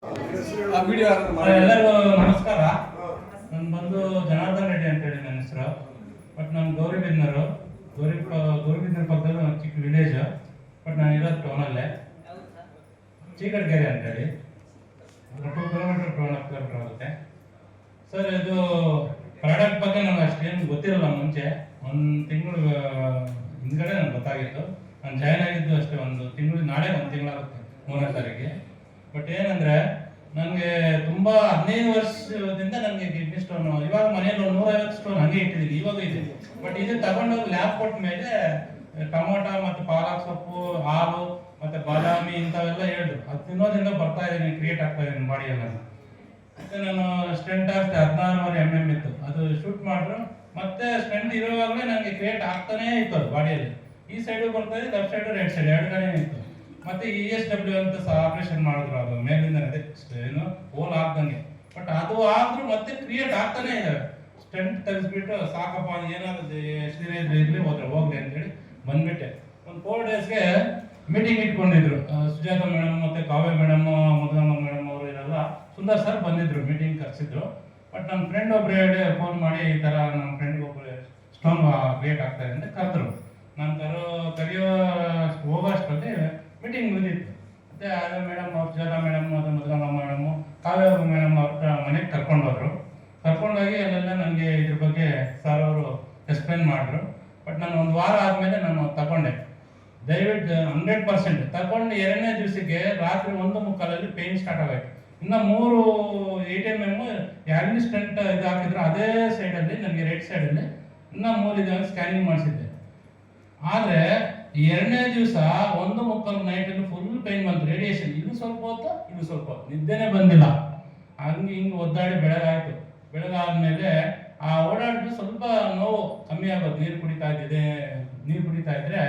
ಎಲ್ಲರಿಗೂ ನಮಸ್ಕಾರ. ನಾನು ಬಂದು ಜನಾರ್ದನ್ ರೆಡ್ಡಿ ಅಂತ ಹೇಳಿ ನನ್ನ ಹೆಸರು. ಬಟ್ ನಾನು ಗೌರಿಬಿದನೂರು. ಗೌರಿಬಿದನೂರು ಪಕ್ಕದಲ್ಲಿ ಒಂದು ಚಿಕ್ಕ ವಿಲೇಜ್. ಬಟ್ ನಾನು ಇರೋದು ಟೌನಲ್ಲೇ, ಚೀಕಟಗೆರೆ ಅಂತೇಳಿ. 2 ಕಿಲೋಮೀಟರ್ 2.5 ಕಿಲೋಮೀಟರ್ ಆಗುತ್ತೆ ಸರ್. ಇದು ಪ್ರಾಡಕ್ಟ್ ಬಗ್ಗೆ ನನಗೆ ಅಷ್ಟೇನು ಗೊತ್ತಿರಲ್ಲ. ಮುಂಚೆ ಒಂದು ತಿಂಗಳು ಹಿಂದ್ಗಡೆ ನನಗೆ ಗೊತ್ತಾಗಿತ್ತು. ನಾನು ಜಾಯ್ನ್ ಆಗಿದ್ದು ಅಷ್ಟೇ ಒಂದು ತಿಂಗಳು, ನಾಳೆ 1 ತಿಂಗಳಾಗುತ್ತೆ, 3ನೇ ತಾರೀಕಿಗೆ. ಬಟ್ ಏನಂದರೆ ನನಗೆ ತುಂಬ 15 ವರ್ಷದಿಂದ ನನಗೆ ಕಿಡ್ನಿ ಸ್ಟೋನು. ಇವಾಗ ಮನೇಲಿ 150 ಸ್ಟೋನ್ ಹಂಗೆ ಇಟ್ಟಿದ್ದೀನಿ, ಇವಾಗ ಇದೆ. ಬಟ್ ಇದು ತಗೊಂಡೋಗಿ ಲ್ಯಾಬ್ ಕೊಟ್ಟ ಮೇಲೆ ಟೊಮೊಟೊ ಮತ್ತು ಪಾಲಕ್ ಸೊಪ್ಪು, ಹಾಲು ಮತ್ತು ಬಾದಾಮಿ ಇಂಥವೆಲ್ಲ ಹೇಳಿದ್ರು. ಅದು ತಿನ್ನೋದ್ರಿಂದ ಬರ್ತಾ ಇದ್ದೀನಿ, ಕ್ರಿಯೇಟ್ ಆಗ್ತಾ ಇದ್ದೀನಿ ಬಾಡಿಯೆಲ್ಲ. ಮತ್ತು ನಾನು ಸ್ಟೆಂಟ್ ಹಾಕ್ತೆ 16.5 mm ಇತ್ತು. ಅದು ಶೂಟ್ ಮಾಡಿದ್ರು. ಮತ್ತೆ ಸ್ಟೆಂಟ್ ಇರುವಾಗಲೇ ನನಗೆ ಕ್ರಿಯೇಟ್ ಆಗ್ತಾನೇ ಇತ್ತು ಅದು ಬಾಡಿಯಲ್ಲಿ. ಈ ಸೈಡು ಬರ್ತಾ ಇದೆ, ಲೆಫ್ಟ್ ಸೈಡು ರೈಟ್ ಸೈಡ್ 2 ಕಡೆ ಇತ್ತು. ಮತ್ತೆ ESW ಅಂತ ಆಪರೇಷನ್ ಮಾಡಿದ್ರು. ಅದು ಮೇಲಿಂದ ಏನು ಹೋಲ್ ಆಗ್ದಂಗೆ. ಬಟ್ ಅದು ಆದ್ರೂ ಮತ್ತೆ ಕ್ರಿಯೇಟ್ ಆಗ್ತಾನೆ ಇದ್ದಾವೆ. ಸ್ಟೆಂಟ್ ತೆಗೆಸ್ಬಿಟ್ಟು ಸಾಕಪ್ಪ, ಏನಾದ್ರು ಎಷ್ಟೇ ಇರಲಿ ಹೋಗ್ಲಿ ಅಂತೇಳಿ ಬಂದ್ಬಿಟ್ಟೆ. ಒಂದು 4 ಡೇಸ್ಗೆ ಮೀಟಿಂಗ್ ಇಟ್ಕೊಂಡಿದ್ರು. ಸುಜಾತ ಮೇಡಮ್ ಮತ್ತೆ ಕಾವ್ಯ ಮೇಡಮ್, ಮುದ್ದಮ್ಮ ಮೇಡಮ್ ಅವರು ಇರಲ್ಲ, ಸುಂದರ್ ಸರ್ ಬಂದಿದ್ರು, ಮೀಟಿಂಗ್ ಕರೆಸಿದ್ರು. ಬಟ್ ನನ್ನ ಫ್ರೆಂಡ್ ಒಬ್ರು ಹೇಳಿ ಫೋನ್ ಮಾಡಿ ಈ ಥರ ನಮ್ಮ ಫ್ರೆಂಡ್ಗೆ ಒಬ್ಬರು ಸ್ಟೋನ್ ಕ್ರಿಯೇಟ್ ಆಗ್ತಾ ಇದೆ ಅಂತ ಕರೆದ್ರು. ನಾನು ಕರೆಯೋ ಹೋಗೋಷ್ಟರಲ್ಲಿ ಮೀಟಿಂಗ್ ಮುಗಿದಿತ್ತು. ಮತ್ತು ಆಗ ಮೇಡಮ್ ಅವ್ರು, ಸುಜಾತ ಮೇಡಮ್ ಮತ್ತು ಮುದ್ದಮ್ಮ ಮೇಡಮು, ಕಾವ್ಯ ಮೇಡಮ್ ಅವ್ರ ಮನೆಗೆ ಕರ್ಕೊಂಡೋದ್ರು. ಕರ್ಕೊಂಡೋಗಿ ಅಲ್ಲೆಲ್ಲ ನನಗೆ ಇದ್ರ ಬಗ್ಗೆ ಸರ್ ಅವರು ಎಕ್ಸ್ಪ್ಲೇನ್ ಮಾಡಿದ್ರು. ಬಟ್ ನಾನು 1 ವಾರ ಆದಮೇಲೆ ನಾನು ತಗೊಂಡೆ. ದಯವಿಟ್ಟು 100% ತಗೊಂಡು 2ನೇ ದಿವಸಕ್ಕೆ ರಾತ್ರಿ 1:15 ಪೇಯ್ನ್ ಸ್ಟಾರ್ಟ್ ಆಗೋಯ್ತು. ಇನ್ನು 3 8 mm ಯಾರಿಗೂ ಸ್ಟೆಂಟ್ ಇದು ಹಾಕಿದ್ರು ಅದೇ ಸೈಡಲ್ಲಿ, ನನಗೆ ರೈಟ್ ಸೈಡಲ್ಲಿ ಇನ್ನೂ 3 ದಿನ ಸ್ಕ್ಯಾನಿಂಗ್ ಮಾಡಿಸಿದ್ದೆ. ಆದರೆ 2ನೇ ದಿವಸ 1:30 ನೈಟಲ್ಲಿ ಫುಲ್ ಪೇಯ್ನ್ ಬಂತು. ರೇಡಿಯೇಷನ್ ಇದು ಸ್ವಲ್ಪ ಹೊತ್ತು, ಇದು ಸ್ವಲ್ಪ ಹೊತ್ತು, ನಿದ್ದೆನೇ ಬಂದಿಲ್ಲ. ಹಂಗೆ ಹಿಂಗೆ ಒದ್ದಾಡಿ ಬೆಳಗಾಯಿತು. ಬೆಳಗಾದ್ಮೇಲೆ ಆ ಓಡಾಡಿದ್ರೆ ಸ್ವಲ್ಪ ನೋವು ಕಮ್ಮಿ ಆಗೋದು. ನೀರು ಕುಡಿತಾ ಇದ್ದರೆ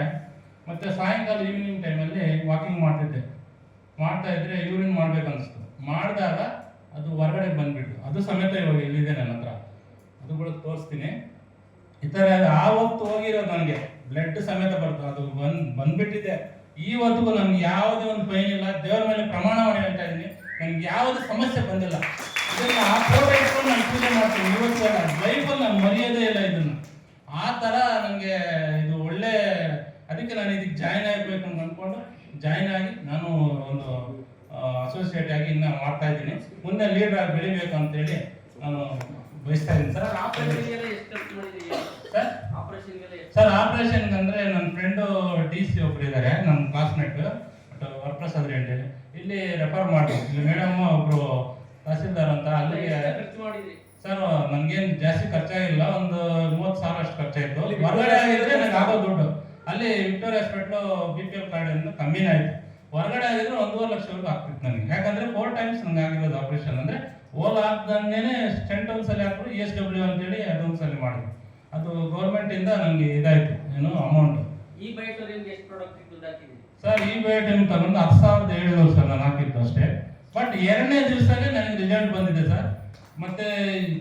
ಮತ್ತು ಸಾಯಂಕಾಲ ಈವ್ನಿಂಗ್ ಟೈಮಲ್ಲಿ ವಾಕಿಂಗ್ ಮಾಡ್ತಾ ಇದ್ದರೆ ಯೂರಿನ್ ಮಾಡ್ಬೇಕು ಅನಿಸ್ತು. ಮಾಡಿದಾಗ ಅದು ಹೊರಗಡೆ ಬಂದುಬಿಟ್ಟು ಅದು ಸಮೇತ ಇವಾಗ ಇಲ್ಲಿದೆ ನನ್ನ ಹತ್ರ. ಅದು ಕೂಡ ತೋರಿಸ್ತೀನಿ. ಈ ಥರ ಆವತ್ತು ಹೋಗಿರೋದು ನನಗೆ ಬ್ಲಡ್ ಸಮೇತ ಬರ್ತದೆ. ಅದು ಬಂದ್ಬಿಟ್ಟಿದೆ. ಇವತ್ತಿಗೂ ನನಗೆ ಯಾವುದೇ ಒಂದು ಪೈನ್ ಇಲ್ಲ. ದೇವರ ಮೇಲೆ ಪ್ರಮಾಣ ಮಾಡಿ ಹೇಳ್ತಾ ಇದ್ದೀನಿ, ನನಗೆ ಯಾವುದೇ ಸಮಸ್ಯೆ ಬಂದಿಲ್ಲ. ಇದನ್ನು ಆ ಫೋಟೋ ಇಟ್ಕೊಂಡು ನಾನು ಪೂಜೆ ಮಾಡ್ತೀನಿ. ಇವತ್ತು ಲೈಫಲ್ಲಿ ನಾನು ಮರೆಯೋದೇ ಇಲ್ಲ ಇದನ್ನು. ಆ ಥರ ನನಗೆ ಇದು ಒಳ್ಳೆ. ಅದಕ್ಕೆ ನಾನು ಇದಕ್ಕೆ ಜಾಯ್ನ್ ಆಗಬೇಕು ಅಂತ ಅಂದ್ಕೊಂಡು ಜಾಯ್ನ್ ಆಗಿ ನಾನು ಒಂದು ಅಸೋಸಿಯೇಟ್ ಆಗಿ ಇನ್ನು ಮಾಡ್ತಾ ಇದ್ದೀನಿ. ಮುಂದೆ ಲೀಡರ್ ಆಗಿ ಬೆಳಿಬೇಕು ಅಂತೇಳಿ ನಾನು ಬಯಸ್ತಾ ಇದ್ದೀನಿ ಸರ್. ಸರ್ ಆಪರೇಷನ್ ಅಂದರೆ ನನ್ನ ಫ್ರೆಂಡು DC ಒಬ್ರು ಇದ್ದಾರೆ, ನಮ್ಮ ಕ್ಲಾಸ್ಮೇಟ್, ವರಪ್ರಸಾದ್ ರೆಡ್ಡಿ. ಇಲ್ಲಿ ರೆಫರ್ ಮಾಡಿ, ಇಲ್ಲಿ ಮೇಡಮ್ ಒಬ್ರು ತಹಸೀಲ್ದಾರ್ ಅಂತ, ಅಲ್ಲಿಗೆ ಸರ್ ನನಗೇನು ಜಾಸ್ತಿ ಖರ್ಚಾಗಿಲ್ಲ. ಒಂದು 30,000 ಅಷ್ಟು ಖರ್ಚಾಯಿತು. ಹೊರಗಡೆ ಆಗಿದ್ರೆ ನನಗೆ ಆಗೋ ದುಡ್ಡು ಅಲ್ಲಿ ವಿಕ್ಟೋರಿಯಾ ಹಾಸ್ಪಿಟ್ಲು BPL ಕಾರ್ಡಿಂದ ಕಮ್ಮಿನೇ ಆಯಿತು. ಹೊರಗಡೆ ಆಗಿದ್ರೆ 1.5 ಲಕ್ಷವರೆಗೂ ಆಗ್ತಿತ್ತು ನನಗೆ. ಯಾಕಂದರೆ 4 ಟೈಮ್ಸ್ ನನಗೆ ಆಗಿರೋದು ಆಪರೇಷನ್. ಅಂದರೆ ಹೋಲ್ ಆಗ್ದಂಗೆ ಸ್ಟೆಂಟ್ ಒಂದ್ಸಲಿ ಹಾಕಿದ್ರು, ESW ಅಂತೇಳಿ ಅದೊಂದ್ಸಲಿ ಮಾಡಿದ್ರು. ಅದು ಗೌರ್ಮೆಂಟಿಂದ ನನಗೆ ಇದಾಯಿತು, ಏನು ಅಮೌಂಟು. ಸರ್ ಈ ಬಯೋಟೈಮ್ ತಗೊಂಡು 10,700 ಸರ್ ನಾನು ಹಾಕಿತ್ತು ಅಷ್ಟೇ. ಬಟ್ 2ನೇ ದಿವಸನೇ ನನಗೆ ರಿಸಲ್ಟ್ ಬಂದಿದೆ ಸರ್. ಮತ್ತು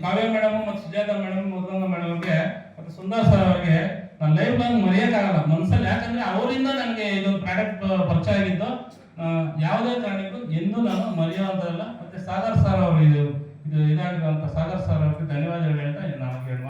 ಕಾವ್ಯ ಮೇಡಮ್ ಮತ್ತು ಸುಜಾತ ಮೇಡಮ್, ಮುದ್ದಮ್ಮ ಮೇಡಮ್ಗೆ ಮತ್ತು ಸುಂದರ್ ಸರ್ ಅವರಿಗೆ ನಾನು ಲೈಫ್ ಲಾಂಗ್ ಮರೆಯೋಕ್ಕಾಗಲ್ಲ ಮನಸ್ಸಲ್ಲಿ. ಯಾಕಂದರೆ ಅವರಿಂದ ನನಗೆ ಇದೊಂದು ಪ್ರಾಡಕ್ಟ್ ಪರಿಚಯ ಆಗಿದ್ದು. ಯಾವುದೇ ಕಾರಣಕ್ಕೂ ಎಂದೂ ನಾನು ಮರೆಯುವಂಥದ್ದಲ್ಲ. ಮತ್ತು ಸಾಗರ್ ಸರ್ ಅವರು ಇದು ಇದಾಗಿರುವಂಥ ಸಾಗರ್ ಸರ್ ಅವ್ರಿಗೆ ಧನ್ಯವಾದಗಳು ಹೇಳ್ತಾ ನಾನು ಹೇಳಿ